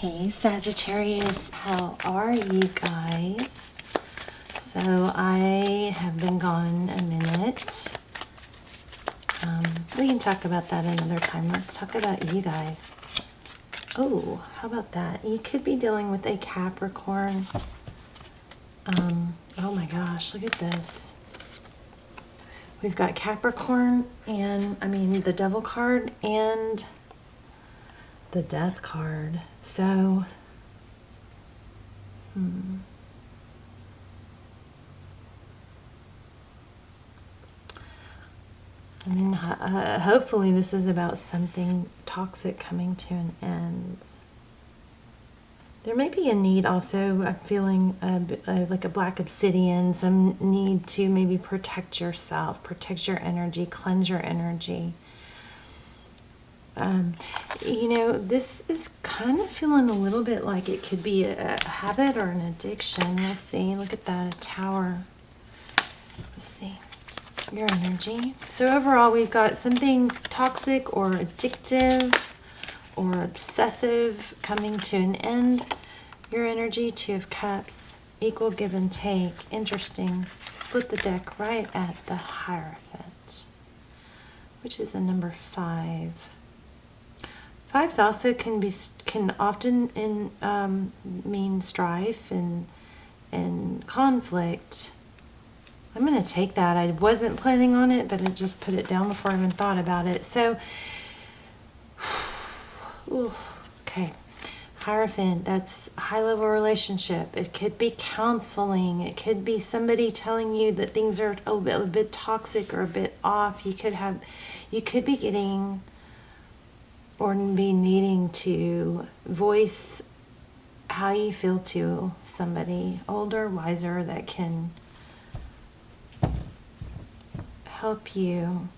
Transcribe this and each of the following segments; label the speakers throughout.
Speaker 1: Hey Sagittarius, how are you guys? So I have been gone a minute. We can talk about that another time. Let's talk about you guys. Oh, how about that? You could be dealing with a Capricorn. Oh my gosh, look at this. We've got Capricorn and, the Devil card and the Death card. So, hopefully this is about something toxic coming to an end. There may be a need also, I'm feeling like a black obsidian, some need to maybe protect yourself, protect your energy, cleanse your energy. This is kind of feeling a little bit like it could be a habit or an addiction. We'll see. Look at that, a tower. Let's see. Your energy. So overall, we've got something toxic or addictive or obsessive coming to an end. Your energy, Two of Cups, equal give and take. Interesting. Split the deck right at the Hierophant, which is a number 5. Fives also can often mean strife and conflict. I'm going to take that. I wasn't planning on it, but I just put it down before I even thought about it. So, okay. Hierophant, that's a high-level relationship. It could be counseling. It could be somebody telling you that things are a bit toxic or a bit off. You could be getting or be needing to voice how you feel to somebody older, wiser, that can help you.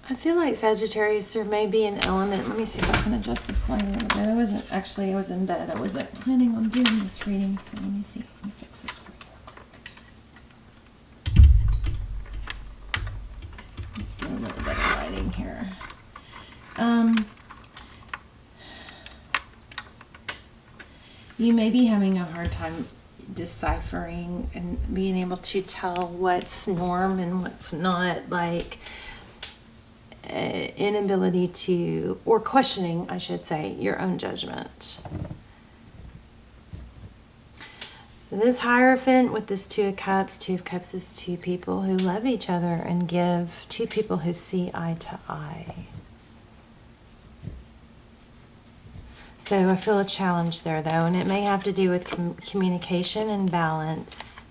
Speaker 1: I feel like Sagittarius, there may be an element. Let me see if I can adjust this light a little bit. I was in bed. I wasn't planning on doing this reading, so let me see. Let me fix this for you real quick. Let's get a little better lighting here. You may be having a hard time deciphering and being able to tell what's norm and what's not, like inability to, or questioning, I should say, your own judgment. This Hierophant with this Two of Cups is two people who love each other and give, two people who see eye to eye. So I feel a challenge there, though, and it may have to do with communication and balance.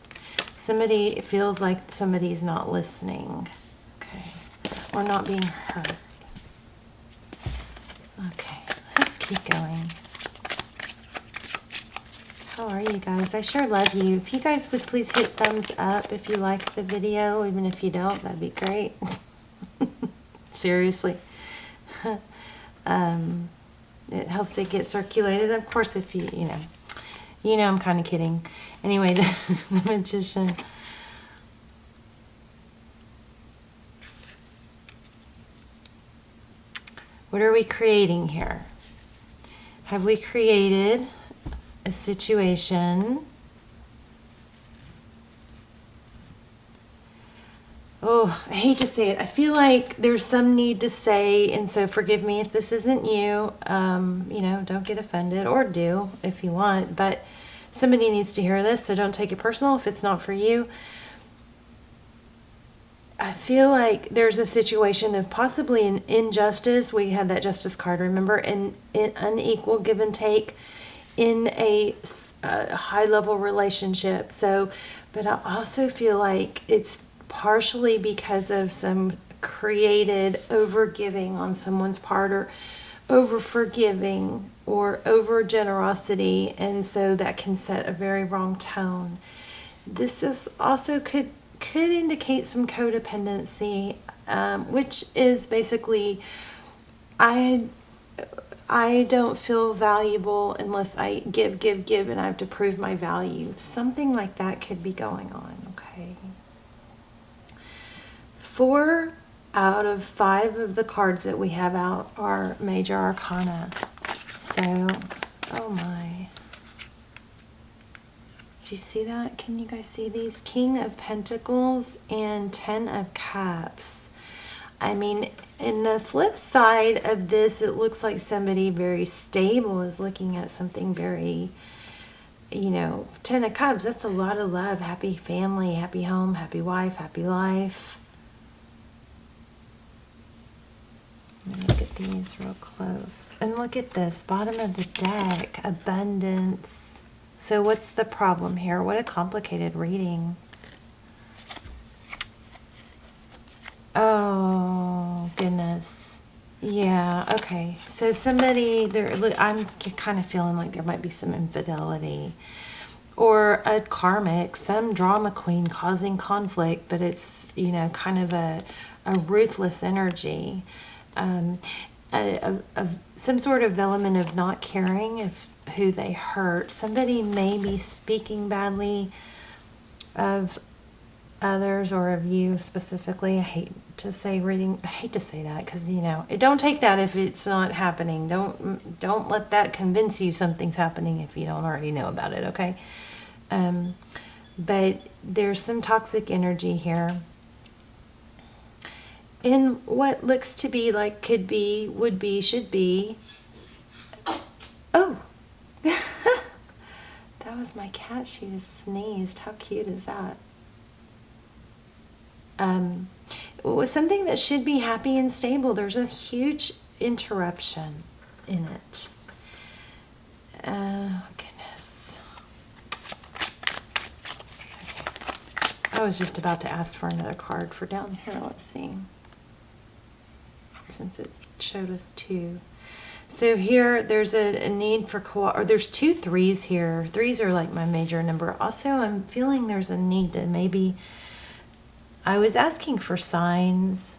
Speaker 1: It feels like somebody's not listening, okay, or not being heard. Okay, let's keep going. How are you guys? I sure love you. If you guys would please hit thumbs up if you like the video, even if you don't, that'd be great. Seriously. It helps it get circulated. Of course, if you know I'm kind of kidding. Anyway, the Magician. What are we creating here? Have we created a situation? Oh, I hate to say it. I feel like there's some need to say, and so forgive me if this isn't you. Don't get offended, or do if you want, but somebody needs to hear this, so don't take it personal if it's not for you. I feel like there's a situation of possibly an injustice. We had that Justice card, remember, and unequal give and take in a high-level relationship. So, but I also feel like it's partially because of some created over-giving on someone's part, or over-forgiving, or over-generosity, and so that can set a very wrong tone. This is also could indicate some codependency, which is basically, I don't feel valuable unless I give, and I have to prove my value. Something like that could be going on, okay? For out of 5 of the cards that we have out are major arcana. So, oh my. Do you see that? Can you guys see these? King of Pentacles and 10 of Cups. I mean, in the flip side of this, it looks like somebody very stable is looking at something very, you know, 10 of Cups, that's a lot of love, happy family, happy home, happy wife, happy life. Let me look at these real close. And look at this, bottom of the deck, abundance. So what's the problem here? What a complicated reading. Oh, goodness. Yeah, okay. So somebody, I'm kind of feeling like there might be some infidelity. Or a karmic, some drama queen causing conflict, but it's, you know, kind of a ruthless energy. Some sort of element of not caring if who they hurt. Somebody may be speaking badly of others or of you specifically. I hate to say that because, you know, don't take that if it's not happening. Don't let that convince you something's happening if you don't already know about it, okay? But there's some toxic energy here. In what looks to be like could be, would be, should be. Oh! That was my cat. She just sneezed. How cute is that? It was something that should be happy and stable. There's a huge interruption in it. Goodness. Okay. I was just about to ask for another card for down here. Let's see. Since it showed us 2. So here, there's a need for or there's 2 3s here. 3s are like my major number. Also, I'm feeling there's a need to maybe, I was asking for signs,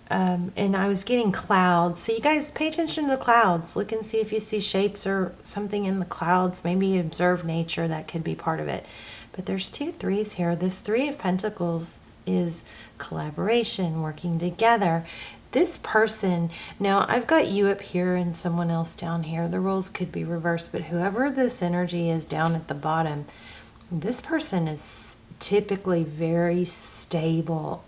Speaker 1: and I was getting clouds. So you guys pay attention to the clouds. Look and see if you see shapes or something in the clouds. Maybe observe nature. That could be part of it. But there's 2 3s here. This 3 of Pentacles is collaboration, working together. This person, now I've got you up here and someone else down here. The roles could be reversed, but whoever this energy is down at the bottom, this person is typically very stable,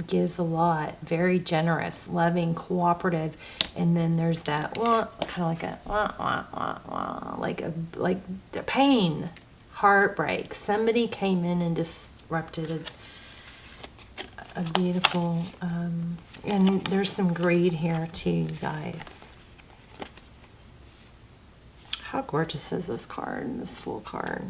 Speaker 1: gives a lot, very generous, loving, cooperative, and then there's that kind of like the pain, heartbreak. Somebody came in and disrupted a beautiful, and there's some greed here too, you guys. How gorgeous is this card, this Fool card?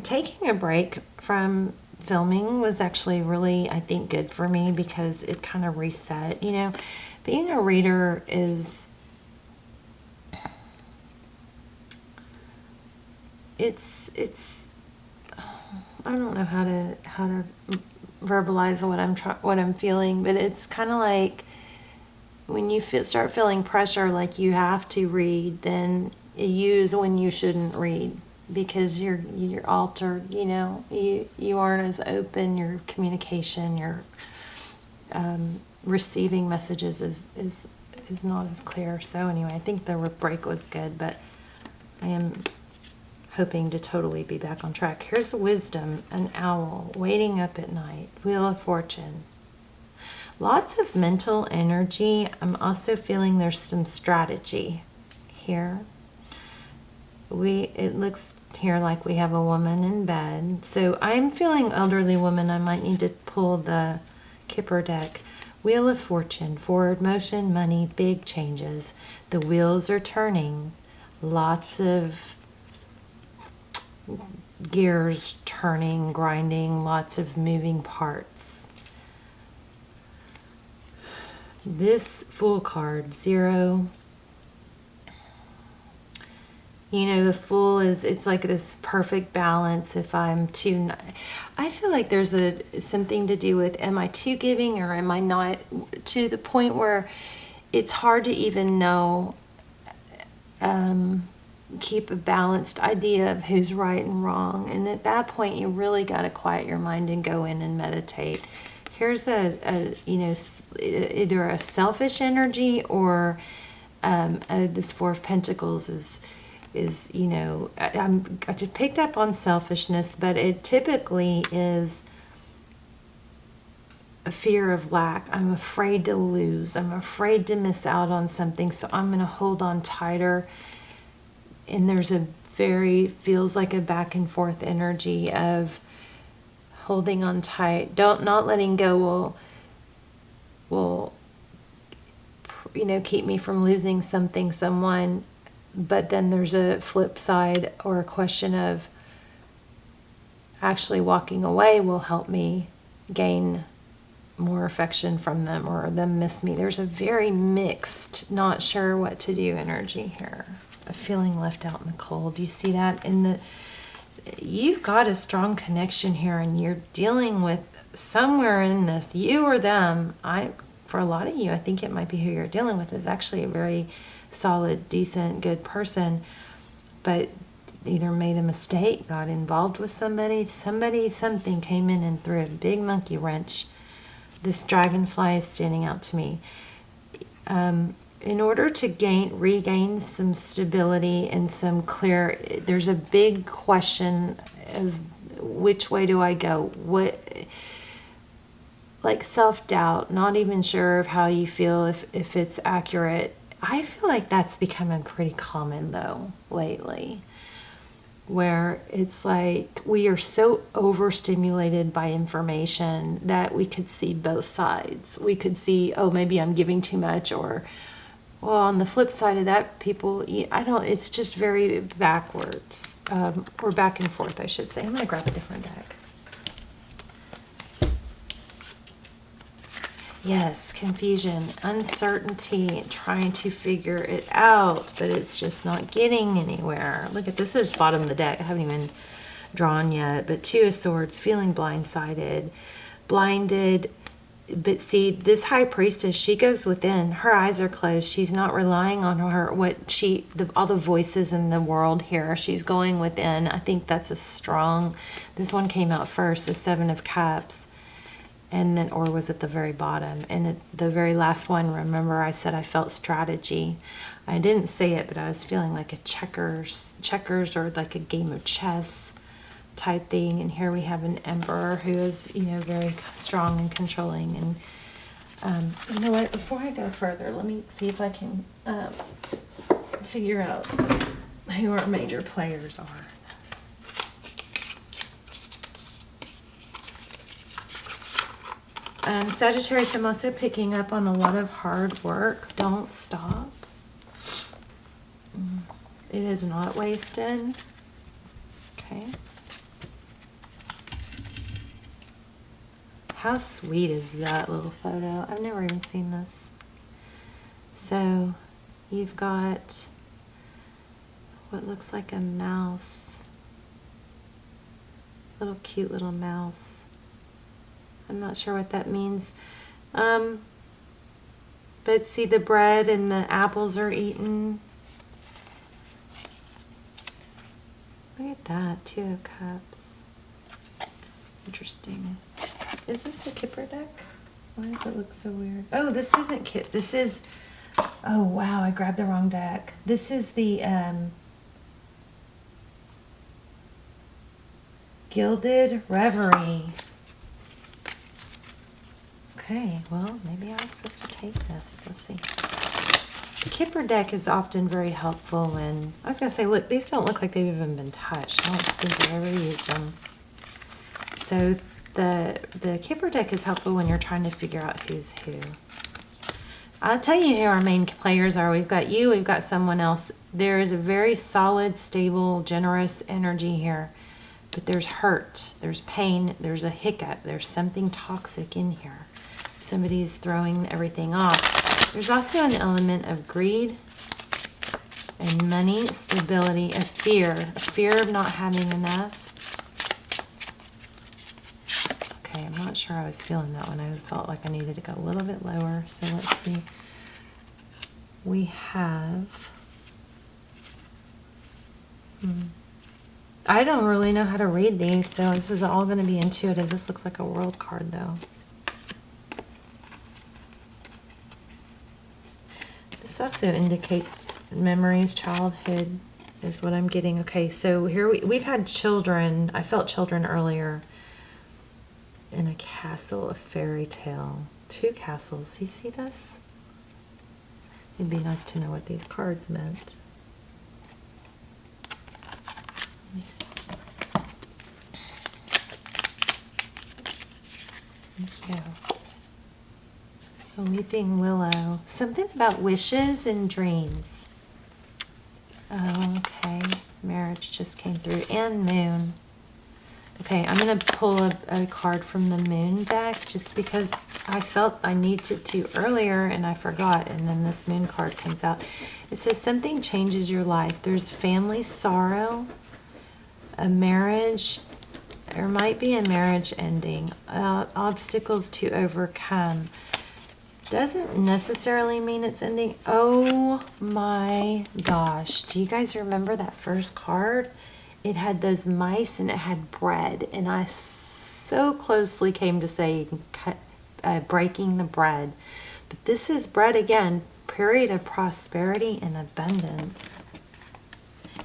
Speaker 1: Taking a break from filming was actually really, I think, good for me because it kind of reset. You know, being a reader is, it's I don't know how to verbalize what I'm feeling, but it's kind of like when you start feeling pressure, like you have to read, then you use when you shouldn't read because you're altered. You know, you aren't as open. Your communication, your receiving messages is not as clear. So anyway, I think the break was good, but I am hoping to totally be back on track. Here's Wisdom, an owl, waiting up at night, Wheel of Fortune. Lots of mental energy. I'm also feeling there's some strategy here. It looks here like we have a woman in bed. So I'm feeling elderly woman. I might need to pull the Kipper deck. Wheel of Fortune, forward motion, money, big changes. The wheels are turning. Lots of gears turning, grinding, lots of moving parts. This Fool card, 0. You know, the Fool it's like this perfect balance. If I'm too, I feel like there's something to do with, am I too giving or am I not, to the point where it's hard to even know keep a balanced idea of who's right and wrong. And at that point, you really got to quiet your mind and go in and meditate. Here's either a selfish energy or this Four of Pentacles is I just picked up on selfishness, but it typically is a fear of lack. I'm afraid to lose. I'm afraid to miss out on something, so I'm going to hold on tighter. And there's feels like a back and forth energy of holding on tight. Not letting go will keep me from losing something, someone. But then there's a flip side or a question of actually walking away will help me gain more affection from them or them miss me. There's a very mixed, not sure what to do energy here. A feeling left out in the cold. Do you see that? You've got a strong connection here, and you're dealing with somewhere in this, you or them. For a lot of you, I think it might be who you're dealing with is actually a very solid, decent, good person, but either made a mistake, got involved with something came in and threw a big monkey wrench. This dragonfly is standing out to me. In order to regain some stability and some there's a big question of which way do I go? Like self-doubt, not even sure of how you feel, if it's accurate. I feel like that's becoming pretty common though lately, where it's like we are so overstimulated by information that we could see both sides. We could see, oh, maybe I'm giving too much, or, well, on the flip side of that, it's just very backwards, or back and forth, I should say. I'm going to grab a different deck. Yes, confusion, uncertainty, trying to figure it out, but it's just not getting anywhere. Look at this, is bottom of the deck. I haven't even drawn yet, but Two of Swords, feeling blinded. But see, this High Priestess, she goes within. Her eyes are closed. She's not relying on all the voices in the world here. She's going within. I think that's this one came out first, the Seven of Cups. And then, or was at the very bottom. And at the very last one, remember I said I felt strategy. I didn't say it, but I was feeling like a checkers or like a game of chess type thing. And here we have an Emperor who is, very strong and controlling. And you know what? Before I go further, let me see if I can figure out who our major players are. Sagittarius, I'm also picking up on a lot of hard work. Don't stop. It is not wasted. Okay. How sweet is that little photo? I've never even seen this. So you've got what looks like a mouse. Cute little mouse. I'm not sure what that means. But see, the bread and the apples are eaten. Look at that, Two of Cups. Interesting. Is this the Kipper deck? Why does it look so weird? Oh, this isn't Kip. This is, oh wow, I grabbed the wrong deck. This is the Gilded Reverie. Okay, well, maybe I was supposed to take this. Let's see. The Kipper deck is often very helpful when, I was going to say, look, these don't look like they've even been touched. I don't think I've ever used them. So the Kipper deck is helpful when you're trying to figure out who's who. I'll tell you who our main players are. We've got you, we've got someone else. There is a very solid, stable, generous energy here. But there's hurt, there's pain, there's a hiccup, there's something toxic in here. Somebody's throwing everything off. There's also an element of greed and money, stability, a fear of not having enough. Okay, I'm not sure I was feeling that one. I felt like I needed to go a little bit lower. So let's see. We have I don't really know how to read these, so this is all going to be intuitive. This looks like a world card, though. This also indicates memories, childhood is what I'm getting. Okay, so here we've had children. I felt children earlier in a castle, a fairy tale. 2 castles. You see this? It'd be nice to know what these cards meant. Let me see. Thank you. A weeping willow. Something about wishes and dreams. Oh, okay. Marriage just came through. And moon. Okay, I'm going to pull a card from the moon deck just because I felt I needed to earlier and I forgot. And then this moon card comes out. It says something changes your life. There's family sorrow. A marriage, there might be a marriage ending, obstacles to overcome. Doesn't necessarily mean it's ending. Oh my gosh. Do you guys remember that first card? It had those mice and it had bread. And I so closely came to say breaking the bread. But this is bread again, period of prosperity and abundance.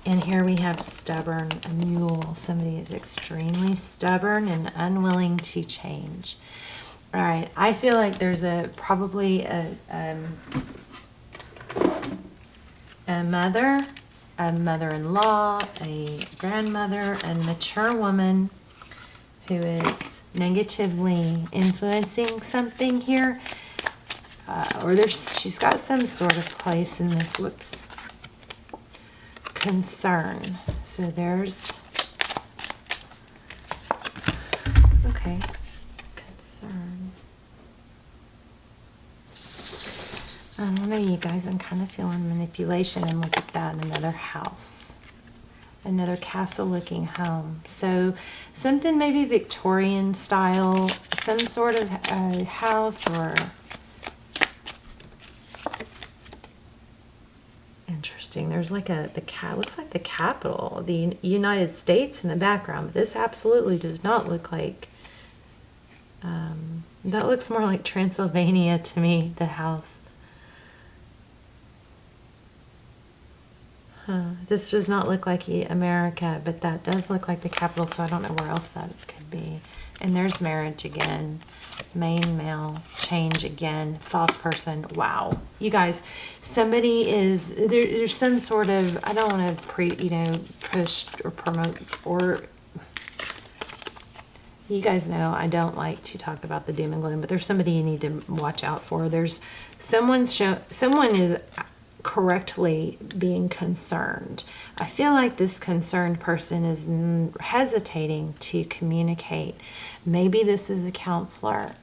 Speaker 1: And here we have stubborn, a mule. Somebody is extremely stubborn and unwilling to change. All right, I feel like there's probably a mother, a mother-in-law, a grandmother, a mature woman who is negatively influencing something here. Or she's got some sort of place in this, whoops, concern. So there's, okay, concern. I don't know, you guys, I'm kind of feeling manipulation, and look at that, another house. Another castle-looking home. So something maybe Victorian style, some sort of house or... Interesting. There's like looks like the capital, the United States in the background. But this absolutely does not look like, that looks more like Transylvania to me, the house. This does not look like America, but that does look like the capital, so I don't know where else that could be. And there's marriage again. Main male, change again, false person. Wow. You guys, somebody is, there's some sort of, I don't want to push or promote, or, you guys know I don't like to talk about the doom and gloom, but there's somebody you need to watch out for. There's someone is correctly being concerned. I feel like this concerned person is hesitating to communicate. Maybe this is a counselor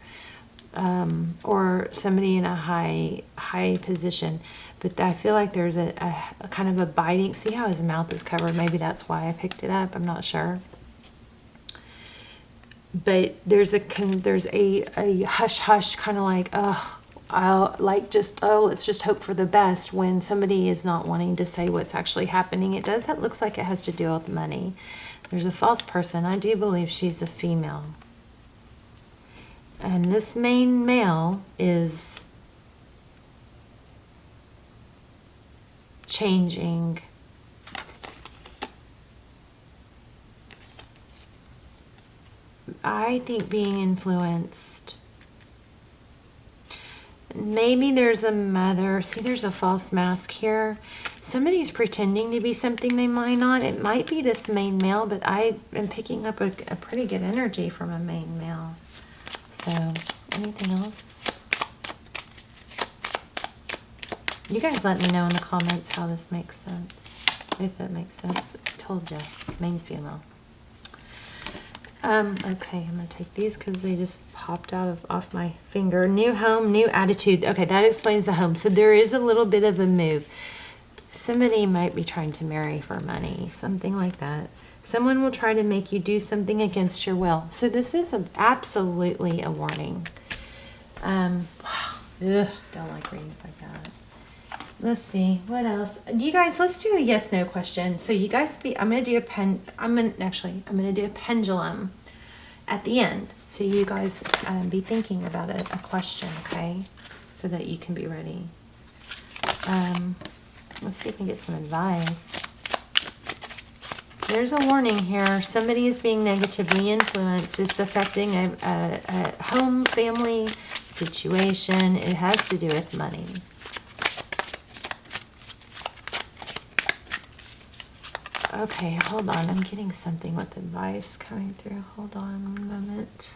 Speaker 1: or somebody in a high position, but I feel like there's a kind of a biting. See how his mouth is covered? Maybe that's why I picked it up. I'm not sure. But there's a hush hush kind of like, let's just hope for the best, when somebody is not wanting to say what's actually happening. That looks like it has to do with money. There's a false person. I do believe she's a female. And this main male is changing. I think being influenced. Maybe there's a mother. See, there's a false mask here. Somebody's pretending to be something they might not. It might be this main male, but I am picking up a pretty good energy from a main male. So, anything else? You guys let me know in the comments how this makes sense. If it makes sense. I told you, main female. Okay, I'm going to take these because they just popped off my finger. New home, new attitude. Okay, that explains the home. So there is a little bit of a move. Somebody might be trying to marry for money, something like that. Someone will try to make you do something against your will. So this is absolutely a warning. Wow. Ugh, don't like readings like that. Let's see what else. You guys, let's do a yes/no question. So you guys I'm gonna do a pendulum at the end. So you guys be thinking about a question, okay? So that you can be ready. Let's see if we can get some advice. There's a warning here. Somebody is being negatively influenced. It's affecting a home, family situation. It has to do with money. Okay, hold on. I'm getting something with advice coming through. Hold on 1 moment.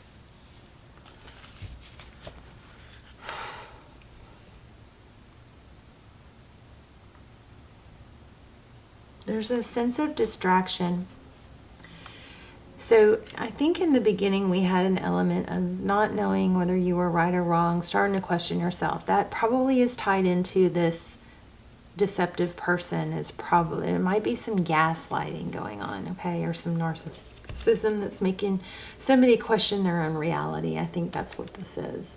Speaker 1: There's a sense of distraction. So I think in the beginning we had an element of not knowing whether you were right or wrong, starting to question yourself. That probably is tied into this deceptive person. Is probably, it might be some gaslighting going on, okay, or some narcissism that's making somebody question their own reality. I think that's what this is.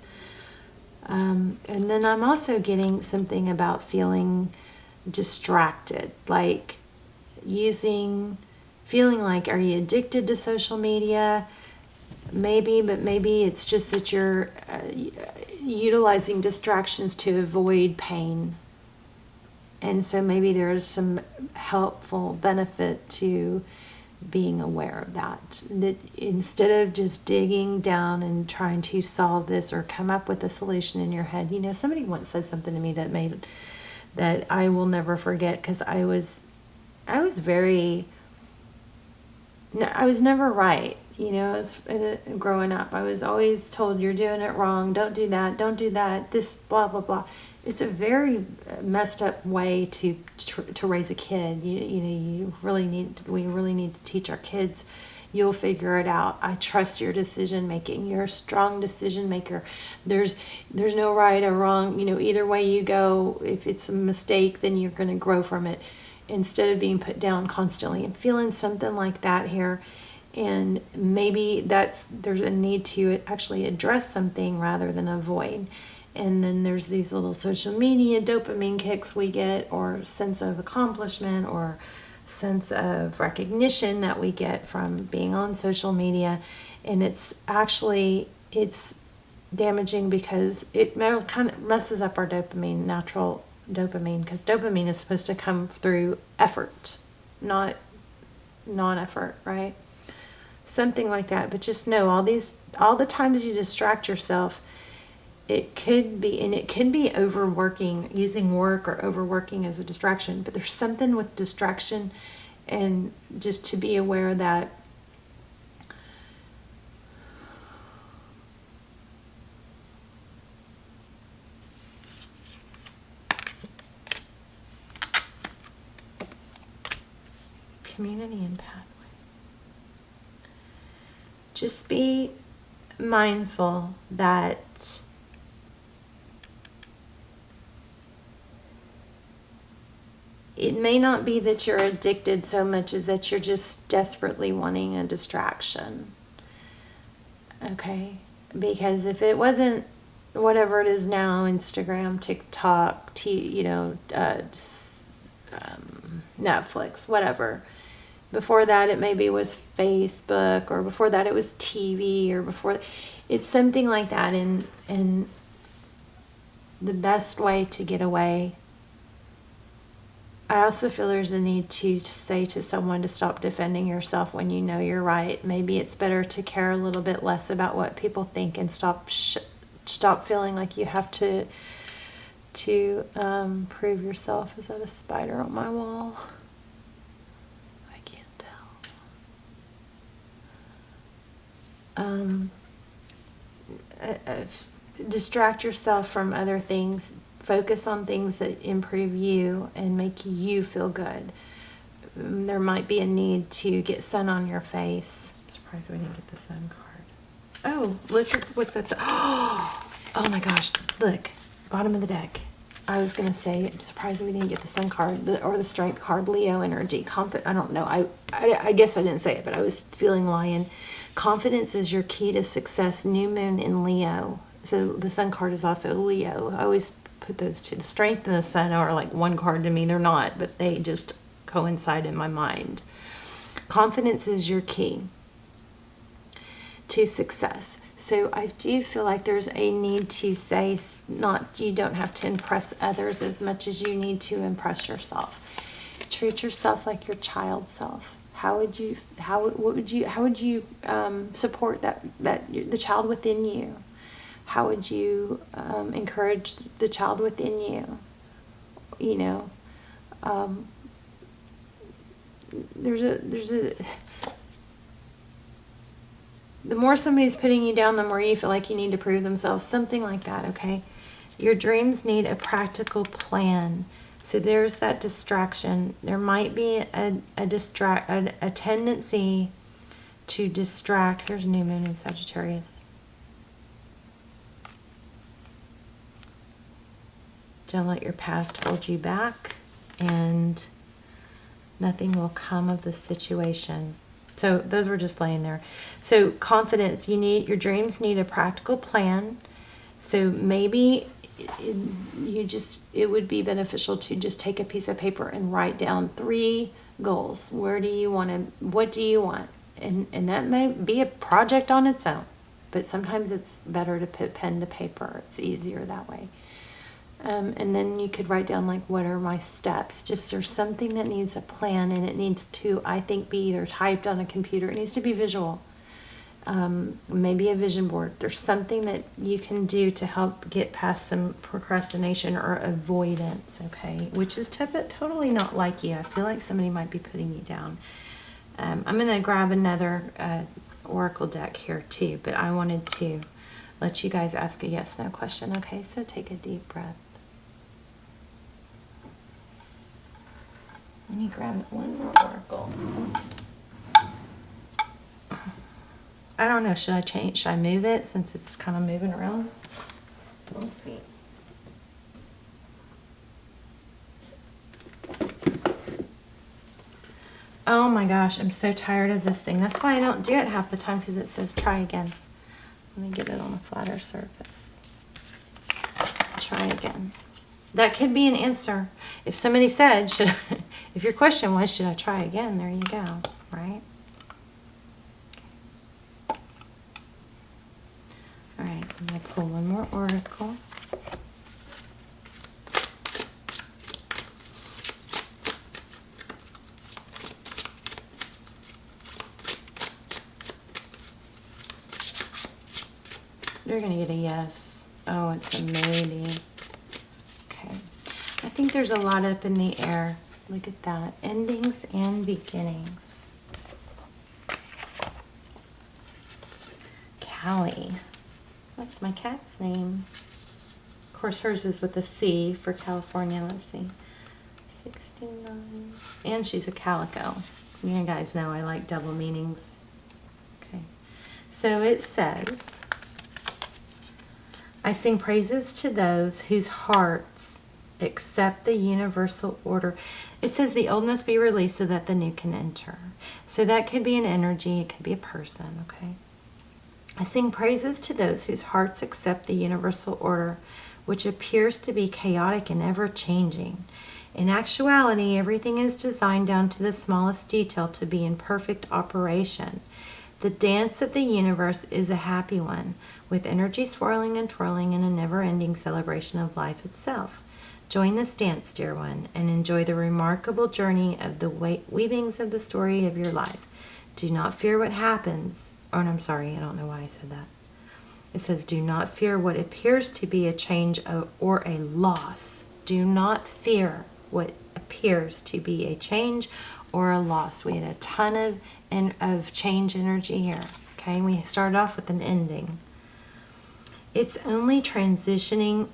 Speaker 1: And then I'm also getting something about feeling distracted, like feeling like, are you addicted to social media? Maybe, but maybe it's just that you're utilizing distractions to avoid pain. And so maybe there's some helpful benefit to being aware of that. That instead of just digging down and trying to solve this or come up with a solution in your head. You know, somebody once said something to me that I will never forget, because I was never right. You know, growing up, I was always told, you're doing it wrong, don't do that, this, blah, blah, blah. It's a very messed up way to raise a kid. We really need to teach our kids, you'll figure it out. I trust your decision making. You're a strong decision maker. There's no right or wrong. You know, either way you go, if it's a mistake, then you're going to grow from it, instead of being put down constantly. I'm feeling something like that here. And maybe there's a need to actually address something rather than avoid. And then there's these little social media dopamine kicks we get, or sense of accomplishment, or sense of recognition that we get from being on social media. And it's damaging, because it kind of messes up our dopamine, natural dopamine, because dopamine is supposed to come through effort, not non-effort, right? Something like that. But just know, all the times you distract yourself, it could be overworking, using work or overworking as a distraction. But there's something with distraction, and just to be aware that community and pathway. Just be mindful that it may not be that you're addicted so much as that you're just desperately wanting a distraction. Okay? Because if it wasn't whatever it is now, Instagram, TikTok, Netflix, whatever. Before that, it maybe was Facebook, or before that it was TV, or before it's something like that. And the best way to get away, I also feel there's a need to say to someone to stop defending yourself when you know you're right. Maybe it's better to care a little bit less about what people think, and stop feeling like you have to prove yourself. Is that a spider on my wall? Distract yourself from other things. Focus on things that improve you and make you feel good. There might be a need to get sun on your face. I'm surprised we didn't get the sun card. Oh, look at what's at the... Oh my gosh, look. Bottom of the deck. I was going to say, I'm surprised we didn't get the sun card, or the strength card. Leo energy. I don't know. I guess I didn't say it, but I was feeling lion. Confidence is your key to success. New moon in Leo. So the sun card is also Leo. I always put those two. The Strength and the Sun are like one card to me. They're not, but they just coincide in my mind. Confidence is your key to success. So I do feel like there's a need to say, you don't have to impress others as much as you need to impress yourself. Treat yourself like your child self. How would you support the child within you? How would you encourage the child within you? You know, the more somebody's putting you down, the more you feel like you need to prove themselves. Something like that, okay? Your dreams need a practical plan. So there's that distraction. There might be a tendency to distract. Here's new moon in Sagittarius. Don't let your past hold you back, and nothing will come of the situation. So those were just laying there. So confidence, your dreams need a practical plan. So maybe it would be beneficial to just take a piece of paper and write down 3 goals. What do you want? And that may be a project on its own, but sometimes it's better to put pen to paper. It's easier that way. And then you could write down, like, what are my steps? Just there's something that needs a plan, and it needs to, I think, be either typed on a computer. It needs to be visual. Maybe a vision board. There's something that you can do to help get past some procrastination or avoidance, okay? Which is totally not like you. I feel like somebody might be putting you down. I'm going to grab another oracle deck here too, but I wanted to let you guys ask a yes/no question, okay? So take a deep breath. Let me grab one more oracle. Oops. I don't know, should I move it since it's kind of moving around? We'll see. Oh my gosh, I'm so tired of this thing. That's why I don't do it half the time, because it says try again. Let me get it on a flatter surface. Try again. That could be an answer. If somebody said, if your question was, should I try again? There you go, right? All right, I'm going to pull one more oracle. You're going to get a yes. Oh, it's a maybe. Okay. I think there's a lot up in the air. Look at that. Endings and beginnings. Callie. That's my cat's name. Of course, hers is with a C for California. Let's see. 69. And she's a calico. You guys know I like double meanings. Okay. So it says, I sing praises to those whose hearts accept the universal order. It says the old must be released so that the new can enter. So that could be an energy. It could be a person, okay? I sing praises to those whose hearts accept the universal order, which appears to be chaotic and ever-changing. In actuality, everything is designed down to the smallest detail to be in perfect operation. The dance of the universe is a happy one, with energy swirling and twirling in a never-ending celebration of life itself. Join this dance, dear one, and enjoy the remarkable journey of the weavings of the story of your life. Do not fear what happens. Oh, and I'm sorry, I don't know why I said that. It says, do not fear what appears to be a change or a loss. Do not fear what appears to be a change or a loss. We had a ton of change energy here. Okay, we started off with an ending. It's only a transitioning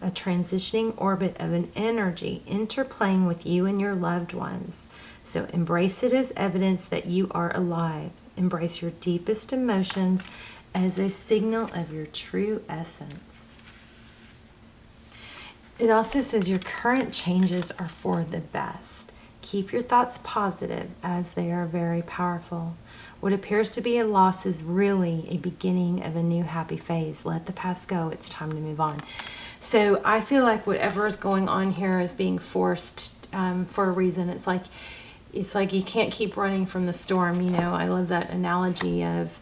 Speaker 1: orbit of an energy interplaying with you and your loved ones. So embrace it as evidence that you are alive. Embrace your deepest emotions as a signal of your true essence. It also says your current changes are for the best. Keep your thoughts positive, as they are very powerful. What appears to be a loss is really a beginning of a new happy phase. Let the past go. It's time to move on. So I feel like whatever is going on here is being forced for a reason. It's like you can't keep running from the storm. You know, I love that analogy of